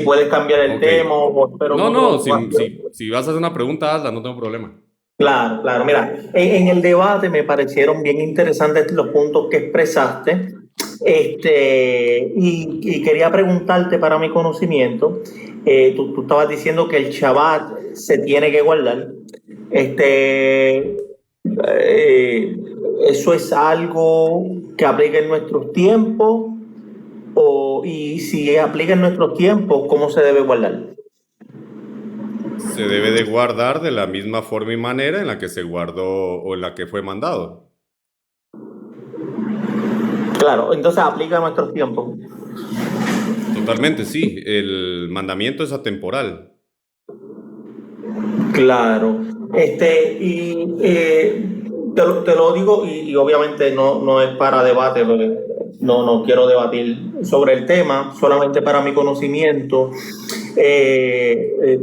puedes cambiar el Ok. tema o espero en No, otra no, ocasión. si vas a hacer una pregunta, hazla, no tengo problema. Claro, claro. Mira, en el debate me parecieron bien interesantes los puntos que expresaste. Y quería preguntarte para mi conocimiento, tú estabas diciendo que el Shabbat se tiene que guardar. Este, ¿Eso es algo que aplica en nuestros tiempos? Y si aplica en nuestros tiempos, ¿cómo se debe guardar? Se debe de guardar de la misma forma y manera en la que se guardó o en la que fue mandado. Claro, entonces aplica a nuestros tiempos. Totalmente, sí. El mandamiento es atemporal. Claro, te lo digo y obviamente no es para debate, porque no quiero debatir sobre el tema, solamente para mi conocimiento. Eh, eh,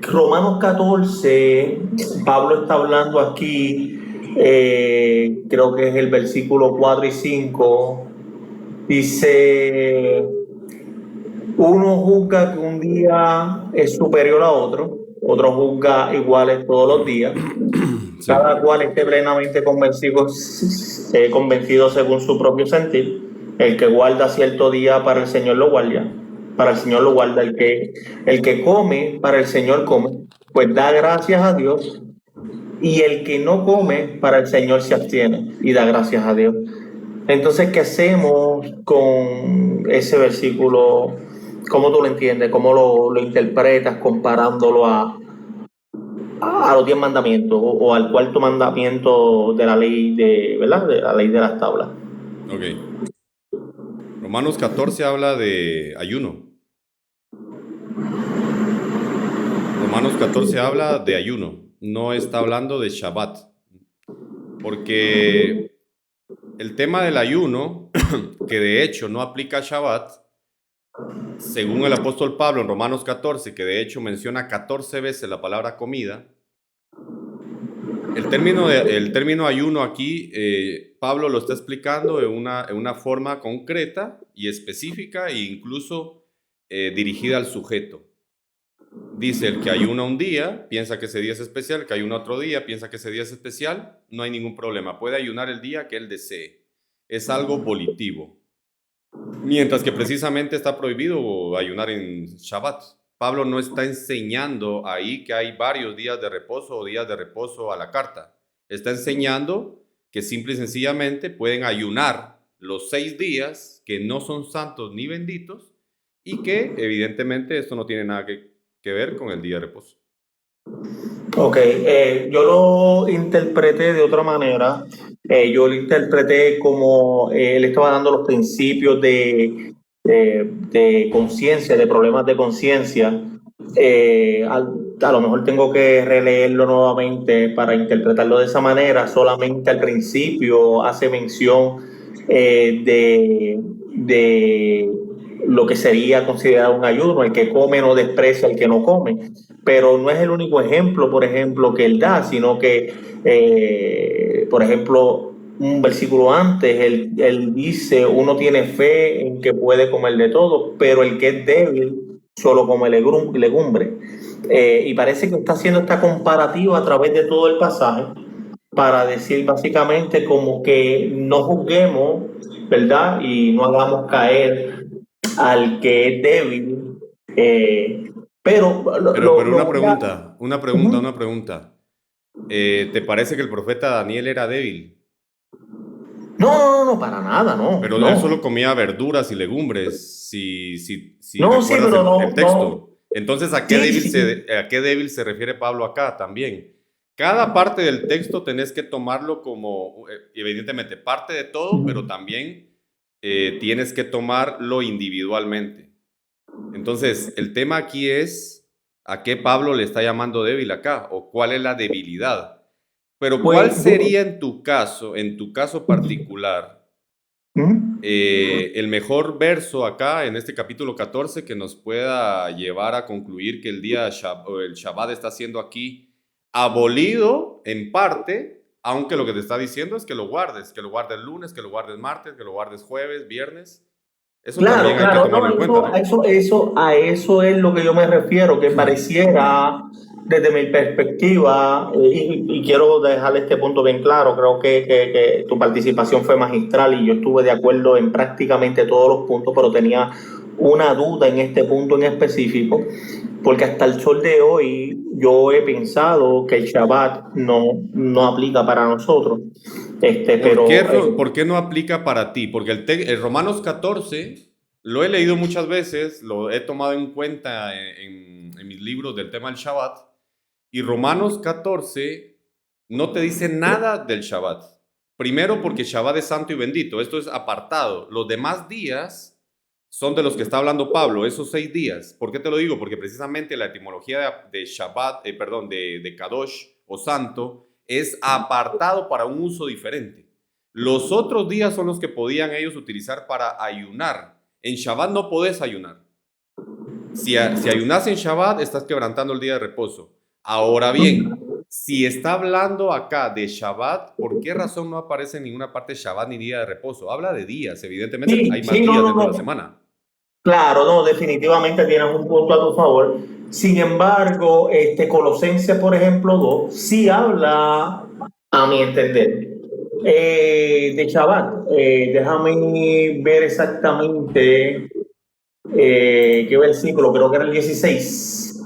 Romanos 14, Pablo está hablando aquí, creo que es el versículo 4 y 5, dice, uno juzga que un día es superior a otro juzga iguales todos los días. Sí. Cada cual esté plenamente convencido según su propio sentir. El que guarda cierto día para el Señor lo guarda. Para el Señor lo guarda. El que come, para el Señor come. Pues da gracias a Dios. Y el que no come, para el Señor se abstiene y da gracias a Dios. Entonces, ¿qué hacemos con ese versículo? ¿Cómo tú lo entiendes? ¿Cómo lo interpretas comparándolo a los 10 mandamientos o al cuarto mandamiento de la ley ¿verdad? De la ley de las tablas? Ok. Romanos 14 habla de ayuno. Romanos 14 habla de ayuno. No está hablando de Shabbat. Porque el tema del ayuno, que de hecho no aplica a Shabbat, según el apóstol Pablo en Romanos 14, que de hecho menciona 14 veces la palabra comida, el término ayuno aquí, Pablo lo está explicando en una forma concreta y específica e incluso dirigida al sujeto. Dice, el que ayuna un día, piensa que ese día es especial, el que ayuna otro día, piensa que ese día es especial, no hay ningún problema. Puede ayunar el día que él desee. Es algo volitivo. Mientras que precisamente está prohibido ayunar en Shabbat. Pablo no está enseñando ahí que hay varios días de reposo o días de reposo a la carta. Está enseñando que simple y sencillamente pueden ayunar los 6 días que no son santos ni benditos y que evidentemente esto no tiene nada que ver con el día de reposo. Ok, yo lo interpreté de otra manera. Yo lo interpreté como él estaba dando los principios de conciencia, de problemas de conciencia. A lo mejor tengo que releerlo nuevamente para interpretarlo de esa manera. Solamente al principio hace mención de lo que sería considerado un ayuno, el que come no desprecia al que no come, pero no es el único ejemplo, por ejemplo, que él da, sino que, por ejemplo, un versículo antes, él dice, uno tiene fe en que puede comer de todo, pero el que es débil solo come legumbre. Y parece que está haciendo esta comparativa a través de todo el pasaje para decir básicamente como que no juzguemos, ¿verdad? Y no hagamos caer al que es débil. Pero Pero lo voy a... Ujú. una pregunta. ¿Te parece que el profeta Daniel era débil? No, para nada, no, Pero él solo no. comía verduras y legumbres, si No, sí, recuerdas pero el no. texto. Entonces, Sí, sí. a qué débil se refiere Pablo acá también? Cada parte del texto tenés que tomarlo como, evidentemente, parte de todo, pero también tienes que tomarlo individualmente. Entonces, el tema aquí es a qué Pablo le está llamando débil acá, o cuál es la debilidad. Pero ¿cuál Pues, sería en tu caso particular, ujú. el mejor verso acá en este capítulo 14 que nos pueda llevar a concluir que o el Shabbat está siendo aquí abolido en parte, aunque lo que te está diciendo es que lo guardes lunes, que lo guardes martes, que lo guardes jueves, viernes? Eso Claro, también hay que claro, no, tomarlo en cuenta, ¿no? a eso es lo que yo me refiero, que pareciera, desde mi perspectiva, y quiero dejar este punto bien claro, creo que tu participación fue magistral y yo estuve de acuerdo en prácticamente todos los puntos, pero tenía una duda en este punto en específico, porque hasta el sol de hoy yo he pensado que el Shabbat no aplica para nosotros, pero ¿Por qué no aplica para ti? Porque el Romanos 14 lo he leído muchas veces, lo he tomado en cuenta en mis libros del tema del Shabbat, y Romanos 14 no te dice nada del Shabbat. Primero porque Shabbat es santo y bendito, esto es apartado. Los demás días son de los que está hablando Pablo, esos 6 días. ¿Por qué te lo digo? Porque precisamente la etimología de Shabbat, perdón, de Kadosh o santo, es apartado para un uso diferente. Los otros días son los que podían ellos utilizar para ayunar. En Shabbat no podés ayunar. Si ayunas en Shabbat, estás quebrantando el día de reposo. Ahora bien, si está hablando acá de Shabbat, ¿por qué razón no aparece en ninguna parte Shabbat ni día de reposo? Habla de días, evidentemente sí, hay más sí, no, días no, dentro de la no. semana. Claro, no, definitivamente tienes un punto a tu favor. Sin embargo, Colosenses, por ejemplo, 2, sí habla, a mi entender, de Shabbat. Déjame ver exactamente qué versículo, creo que era el 16,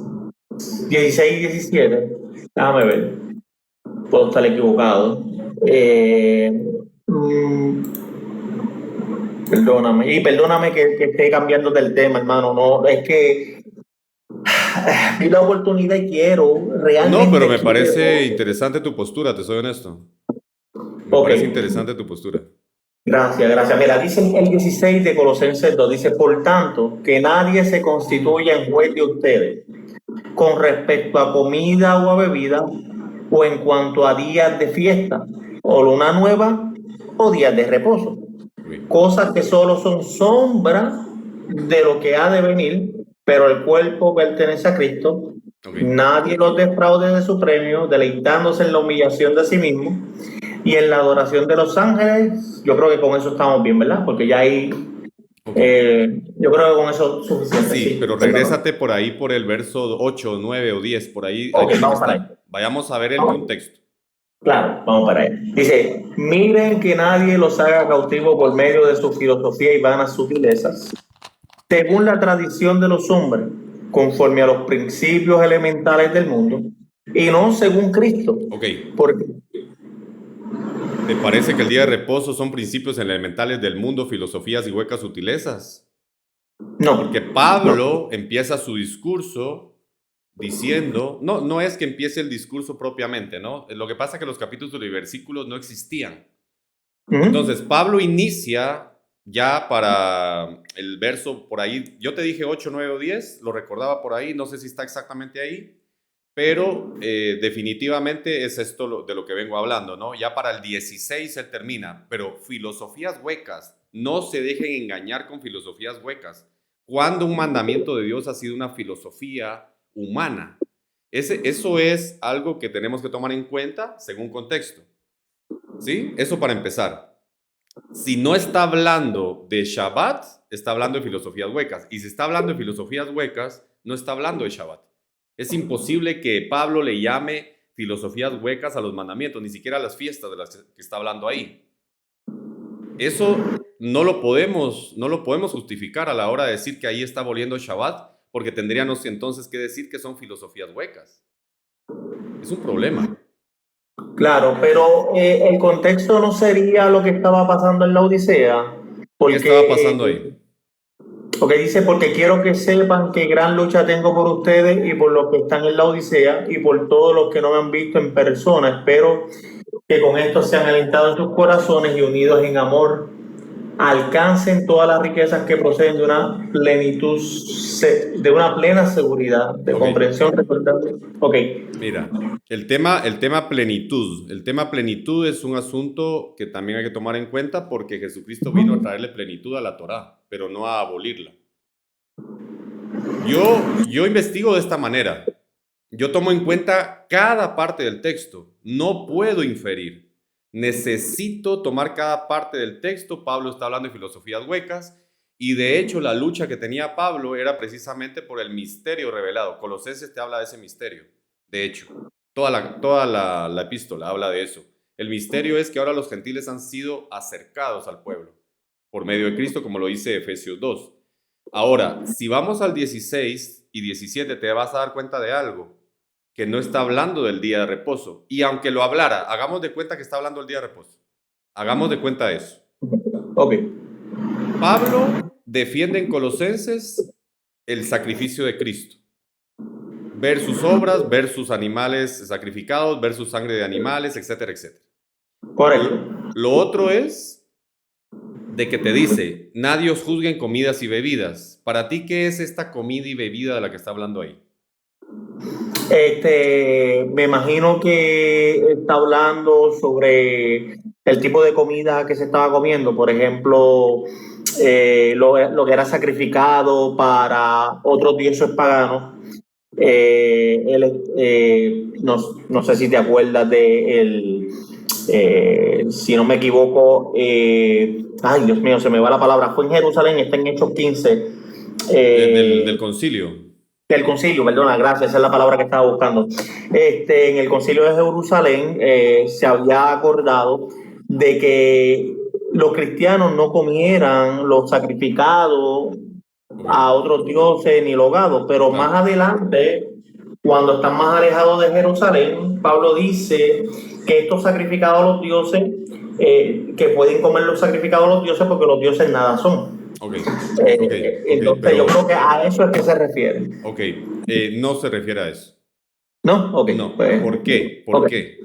16 y 17. Déjame ver, puedo estar equivocado. Eh, mm, Perdóname, y perdóname que esté cambiando del tema, hermano. No, es que vi la oportunidad y No, pero realmente me parece quiero. interesante tu postura, te soy honesto. Me Ok, parece interesante tu postura. gracias, gracias. Mira, dice el 16 de Colosenses 2, dice, por tanto, que nadie se constituya en juez de ustedes con respecto a comida o a bebida, o en cuanto a días de fiesta, o luna nueva, o días de reposo. Okay. Cosas que solo son sombra de lo que ha de venir, pero el cuerpo pertenece a Cristo. Okay. Nadie los defraude de su premio, deleitándose en la humillación de sí mismo y en la adoración de los ángeles. Yo creo que con eso estamos bien, ¿verdad? Porque ya ahí, Okay. yo creo que con eso es suficiente, Sí, sí. pero Perdón. regrésate por ahí por el verso 8, 9 o 10, por ahí Ok, tiene que vamos para ahí. estar. Vayamos a ver el Vamos. contexto. Claro, vamos para ahí. Dice, miren que nadie los haga cautivo por medio de su filosofía y vanas sutilezas, según la tradición de los hombres, conforme a los principios elementales del mundo, y no según Cristo. Ok, Porque, ¿te parece que el día de reposo son principios elementales del mundo, filosofías y huecas sutilezas? Porque no, no. Pablo empieza su discurso diciendo, no es que empiece el discurso propiamente, ¿no? Lo que pasa es que los capítulos y versículos no existían. Entonces, ¿Mm? Pablo inicia ya para el verso por ahí, yo te dije 8, 9 o 10, lo recordaba por ahí, no sé si está exactamente ahí, pero definitivamente es esto de lo que vengo hablando, ¿no? Ya para el 16 él termina, pero filosofías huecas, no se dejen engañar con filosofías huecas. Cuando un mandamiento de Dios ha sido una filosofía humana. Eso es algo que tenemos que tomar en cuenta según contexto, ¿sí? Eso para empezar. Si no está hablando de Shabbat, está hablando de filosofías huecas. Y si está hablando de filosofías huecas, no está hablando de Shabbat. Es imposible que Pablo le llame filosofías huecas a los mandamientos, ni siquiera a las fiestas de las que está hablando ahí. Eso no lo podemos justificar a la hora de decir que ahí está aboliendo Shabbat, porque tendríamos entonces que decir que son filosofías huecas. Es un problema. Claro, pero el contexto no sería lo que estaba pasando en la Odisea, ¿Qué estaba porque, pasando ahí? porque dice, porque quiero que sepan qué gran lucha tengo por ustedes y por los que están en la Odisea y por todos los que no me han visto en persona. Espero que con esto sean alentados en sus corazones y unidos en amor, alcancen todas las riquezas que proceden de una plenitud, de una plena seguridad, de Ok. comprensión. Ok, Mira, el tema plenitud es un asunto que también hay que tomar en cuenta porque Jesucristo vino a traerle plenitud a la Torá, pero no a abolirla. Yo investigo de esta manera. Yo tomo en cuenta cada parte del texto. No puedo inferir. Necesito tomar cada parte del texto. Pablo está hablando de filosofías huecas Y de hecho, la lucha que tenía Pablo era precisamente por el misterio revelado. Colosenses te habla de ese misterio. De hecho, toda la epístola habla de eso. El misterio es que ahora los gentiles han sido acercados al pueblo por medio de Cristo, como lo dice Efesios 2. Ahora, si vamos al 16 y 17, te vas a dar cuenta de algo, que no está hablando del día de reposo. Y aunque lo hablara, hagamos de cuenta que está hablando del día de reposo. Hagamos de cuenta eso. Ok. Pablo defiende en Colosenses el sacrificio de Cristo. Ver sus obras, ver sus animales sacrificados, ver su sangre de animales, etcétera, etcétera. Correcto. Lo otro es de que te dice, nadie os juzgue en comidas y bebidas. Para ti, ¿qué es esta comida y bebida de la que está hablando ahí? Me imagino que está hablando sobre el tipo de comida que se estaba comiendo. Por ejemplo, lo que era sacrificado para otros dioses paganos. No sé si te acuerdas si no me equivoco, ay Dios mío, se me va la palabra, fue en Jerusalén, está en Hechos 15. Del concilio. Del concilio, perdona, gracias, esa es la palabra que estaba buscando. En el concilio de Jerusalén se había acordado de que los cristianos no comieran los sacrificados a otros dioses ni los gados, pero más adelante, cuando están más alejados de Jerusalén, Pablo dice que estos sacrificados a los dioses, que pueden comer los sacrificados a los dioses porque los dioses nada son. Entonces yo creo que a eso es que se refiere. Ok, no se refiere a eso. ¿No? Ok. No. ¿Por qué? ¿Por qué?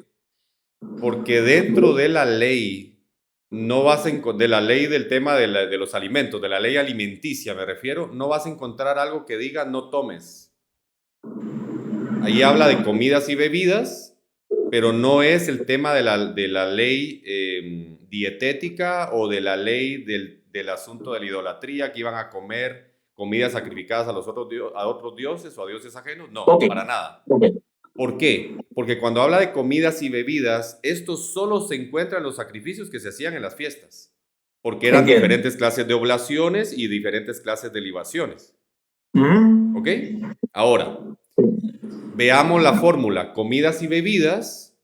Porque dentro de la ley, no vas de la ley del tema de los alimentos, de la ley alimenticia me refiero, no vas a encontrar algo que diga no tomes. Ahí habla de comidas y bebidas, pero no es el tema de la ley dietética o de la ley del asunto de la idolatría, que iban a comer comidas sacrificadas a otros dioses o a dioses ajenos. No, para nada. ¿Por qué? Porque cuando habla de comidas y bebidas, esto solo se encuentra en los sacrificios que se hacían en las fiestas, porque eran diferentes clases de oblaciones y diferentes clases de libaciones. ¿Ok? Ahora, veamos la fórmula: comidas y bebidas,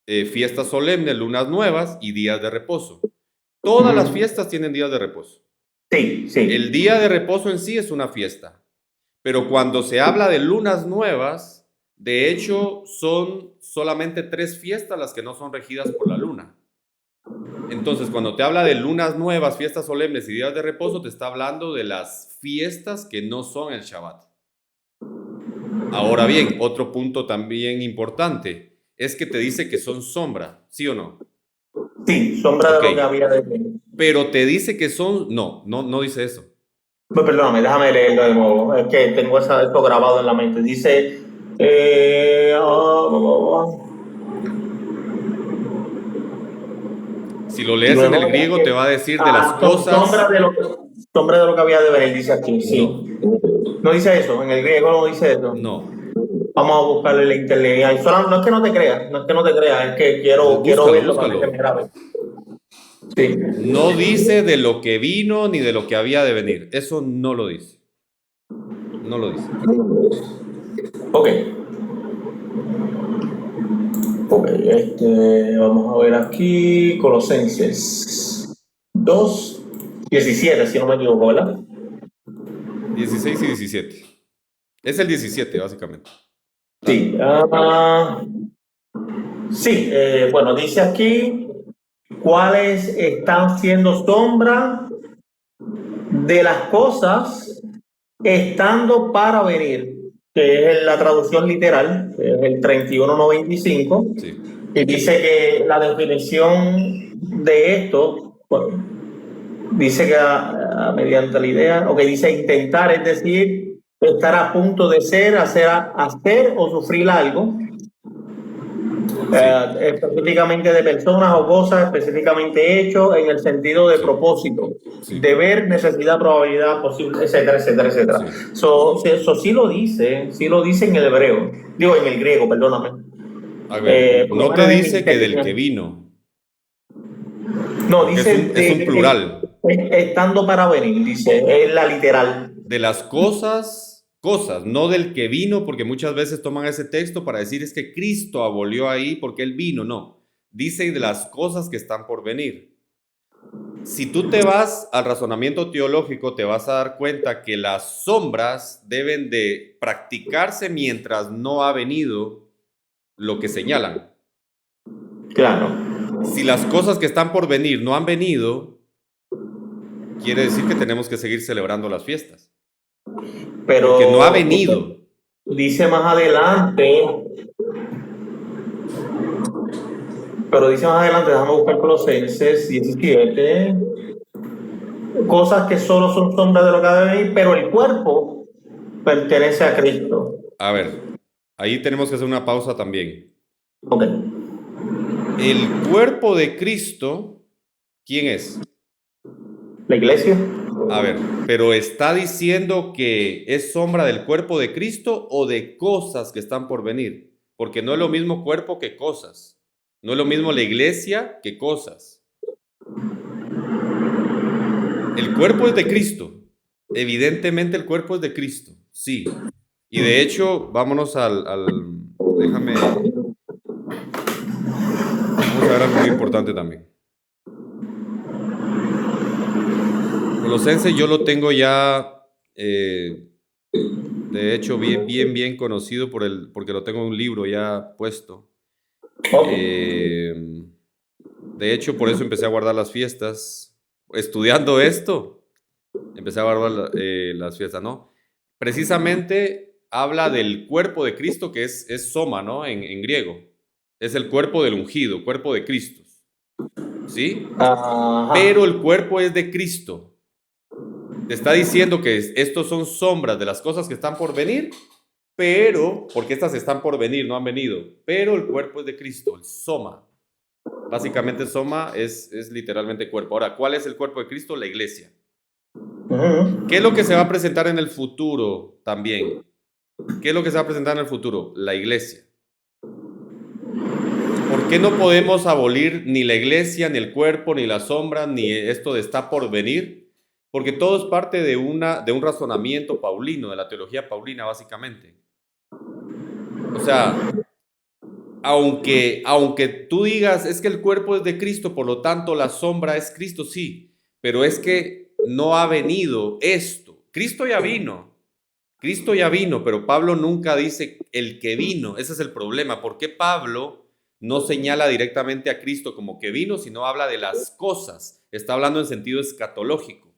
fiestas solemnes, lunas nuevas y días de reposo. Todas las fiestas tienen días de reposo. Sí. El día de reposo en sí es una fiesta, pero cuando se habla de lunas nuevas, de hecho son solamente 3 fiestas las que no son regidas por la luna. Entonces, cuando te habla de lunas nuevas, fiestas solemnes y días de reposo, te está hablando de las fiestas que no son el Shabbat. Ahora bien, otro punto también importante es que te dice que son sombra, ¿sí o no? Sí, sombra de lo que había de venir. Pero te dice que son... No dice eso. Pues perdóname, déjame leerlo de nuevo. Es que tengo esto grabado en la mente. Dice... Si lo lees en el griego, te va a decir de las cosas... Sombra de lo que había de venir, dice aquí, sí. No dice eso, en el griego no dice eso. No. Vamos a buscarle en la internet. No es que no te creas, es que quiero verlo para que me grabe. Sí. No dice de lo que vino ni de lo que había de venir. Eso no lo dice. No lo dice. Ok. Vamos a ver aquí. Colosenses 2, 17, si no me equivoco, ¿verdad? 16 y 17. Es el 17, básicamente. Sí. Sí, bueno, dice aquí cuáles están siendo sombra de las cosas estando para venir, que es la traducción literal, es el 3195. Sí. Y dice que la definición de esto, bueno, dice que mediante la idea, dice intentar, es decir, estar a punto de hacer o sufrir algo. Específicamente de personas o cosas, específicamente hechos en el sentido de propósito, deber, necesidad, probabilidad, posible, etcétera, etcétera, etcétera. Eso sí lo dice en el hebreo, digo en el griego, perdóname. A ver, no te dice que del que vino. No, dice es un plural. Estando para venir, dice, es la literal. De las cosas, no del que vino, porque muchas veces toman ese texto para decir es que Cristo abolió ahí porque Él vino, no. Dice de las cosas que están por venir. Si tú te vas al razonamiento teológico, te vas a dar cuenta que las sombras deben de practicarse mientras no ha venido lo que señalan. Claro. Si las cosas que están por venir no han venido, quiere decir que tenemos que seguir celebrando las fiestas. Pero Porque no ha venido. dice más adelante, déjame buscar Colosenses 17, cosas que solo son sombras de lo que ha de venir, pero el cuerpo pertenece a Cristo. A ver, ahí tenemos que hacer una pausa también. Ok. El cuerpo de Cristo, ¿quién es? La iglesia. A ver, pero ¿está diciendo que es sombra del cuerpo de Cristo o de cosas que están por venir? Porque no es lo mismo cuerpo que cosas. No es lo mismo la iglesia que cosas. El cuerpo es de Cristo. Evidentemente el cuerpo es de Cristo, sí. Y de hecho, vámonos déjame, vamos a ver algo muy importante también. Colosenses yo lo tengo ya, de hecho, bien conocido porque lo tengo en un libro ya puesto. De hecho, por eso empecé a guardar las fiestas. Estudiando esto, empecé a guardar las fiestas, ¿no? Precisamente habla del cuerpo de Cristo, que es soma, ¿no? En griego. Es el cuerpo del ungido, cuerpo de Cristo. ¿Sí? Ajá. Pero el cuerpo es de Cristo. Te está diciendo que estos son sombras de las cosas que están por venir, pero, porque estas están por venir, no han venido, pero el cuerpo es de Cristo, el soma. Básicamente soma es literalmente cuerpo. Ahora, ¿cuál es el cuerpo de Cristo? La iglesia. ¿Qué es lo que se va a presentar en el futuro también? ¿Qué es lo que se va a presentar en el futuro? La iglesia. ¿Por qué no podemos abolir ni la iglesia, ni el cuerpo, ni la sombra, ni esto de está por venir? Porque todo es parte de un razonamiento paulino, de la teología paulina, básicamente. O sea, aunque tú digas, es que el cuerpo es de Cristo, por lo tanto la sombra es Cristo, sí, pero es que no ha venido esto. Cristo ya vino, pero Pablo nunca dice el que vino. Ese es el problema. ¿Por qué Pablo no señala directamente a Cristo como que vino, sino habla de las cosas? Está hablando en sentido escatológico.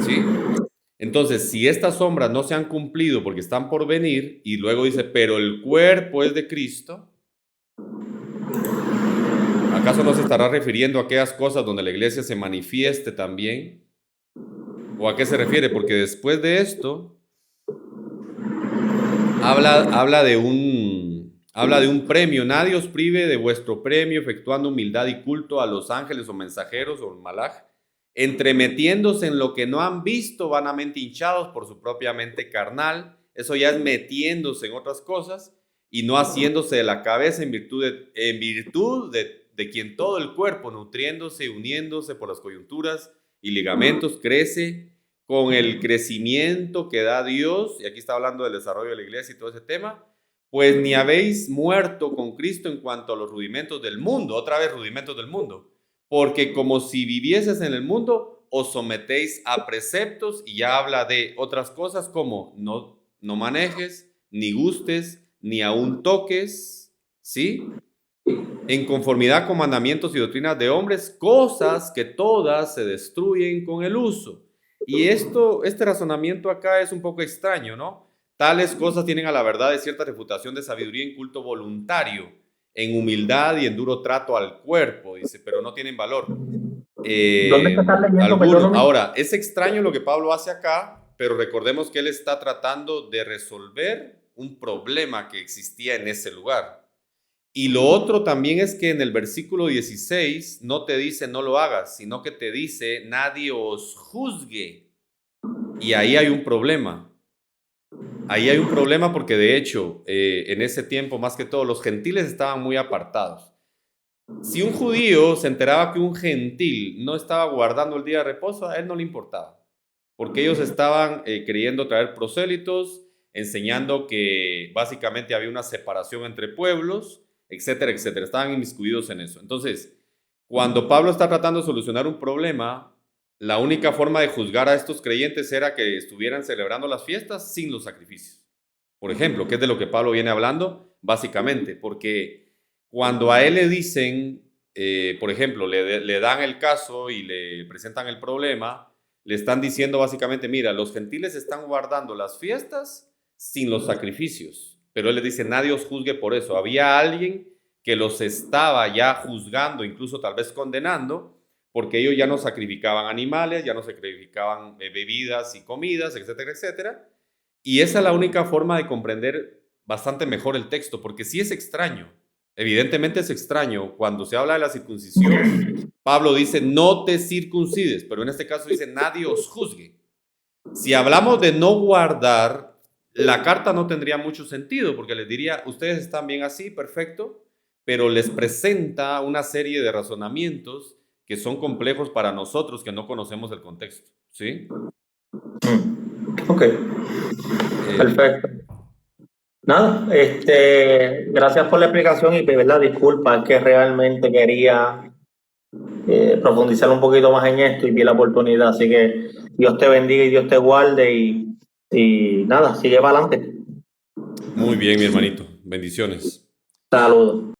¿Sí? Entonces, si estas sombras no se han cumplido porque están por venir, y luego dice, pero el cuerpo es de Cristo, ¿acaso no se estará refiriendo a aquellas cosas donde la iglesia se manifieste también? ¿O a qué se refiere? Porque después de esto, habla de un premio. Nadie os prive de vuestro premio, efectuando humildad y culto a los ángeles o mensajeros o malaj, entremetiéndose en lo que no han visto, vanamente hinchados por su propia mente carnal. Eso ya es metiéndose en otras cosas y no haciéndose de la cabeza en virtud de quien todo el cuerpo, nutriéndose y uniéndose por las coyunturas y ligamentos, crece con el crecimiento que da Dios. Y aquí está hablando del desarrollo de la iglesia y todo ese tema. Pues ni habéis muerto con Cristo en cuanto a los rudimentos del mundo. Otra vez rudimentos del mundo. Porque como si vivieses en el mundo, os sometéis a preceptos, y ya habla de otras cosas como no manejes, ni gustes, ni aún toques, ¿sí? En conformidad con mandamientos y doctrinas de hombres, cosas que todas se destruyen con el uso. Y este razonamiento acá es un poco extraño, ¿no? Tales cosas tienen a la verdad de cierta reputación de sabiduría en culto voluntario, en humildad y en duro trato al cuerpo, dice, pero no tienen valor. ¿Dónde estás leyendo? Algunos. Ahora, es extraño lo que Pablo hace acá, pero recordemos que él está tratando de resolver un problema que existía en ese lugar. Y lo otro también es que en el versículo 16 no te dice no lo hagas, sino que te dice nadie os juzgue. Y ahí hay un problema. Ahí hay un problema porque de hecho en ese tiempo más que todo los gentiles estaban muy apartados. Si un judío se enteraba que un gentil no estaba guardando el día de reposo, a él no le importaba, porque ellos estaban queriendo traer prosélitos, enseñando que básicamente había una separación entre pueblos, etcétera, etcétera. Estaban inmiscuidos en eso. Entonces, cuando Pablo está tratando de solucionar un problema, la única forma de juzgar a estos creyentes era que estuvieran celebrando las fiestas sin los sacrificios. Por ejemplo, que es de lo que Pablo viene hablando, básicamente, porque cuando a él le dicen, por ejemplo, le dan el caso y le presentan el problema, le están diciendo básicamente, mira, los gentiles están guardando las fiestas sin los sacrificios, pero él les dice, nadie os juzgue por eso. Había alguien que los estaba ya juzgando, incluso tal vez condenando, porque ellos ya no sacrificaban animales, ya no sacrificaban bebidas y comidas, etcétera, etcétera. Y esa es la única forma de comprender bastante mejor el texto, porque sí es extraño. Evidentemente es extraño. Cuando se habla de la circuncisión, Pablo dice, no te circuncides, pero en este caso dice, nadie os juzgue. Si hablamos de no guardar, la carta no tendría mucho sentido, porque les diría, ustedes están bien así, perfecto, pero les presenta una serie de razonamientos que son complejos para nosotros que no conocemos el contexto, ¿sí? Ok, Eh, perfecto. Nada, gracias por la explicación y de verdad disculpa, es que realmente quería profundizar un poquito más en esto y vi la oportunidad, así que Dios te bendiga y Dios te guarde y nada, sigue para adelante. Muy bien, mi hermanito. Bendiciones. Saludos.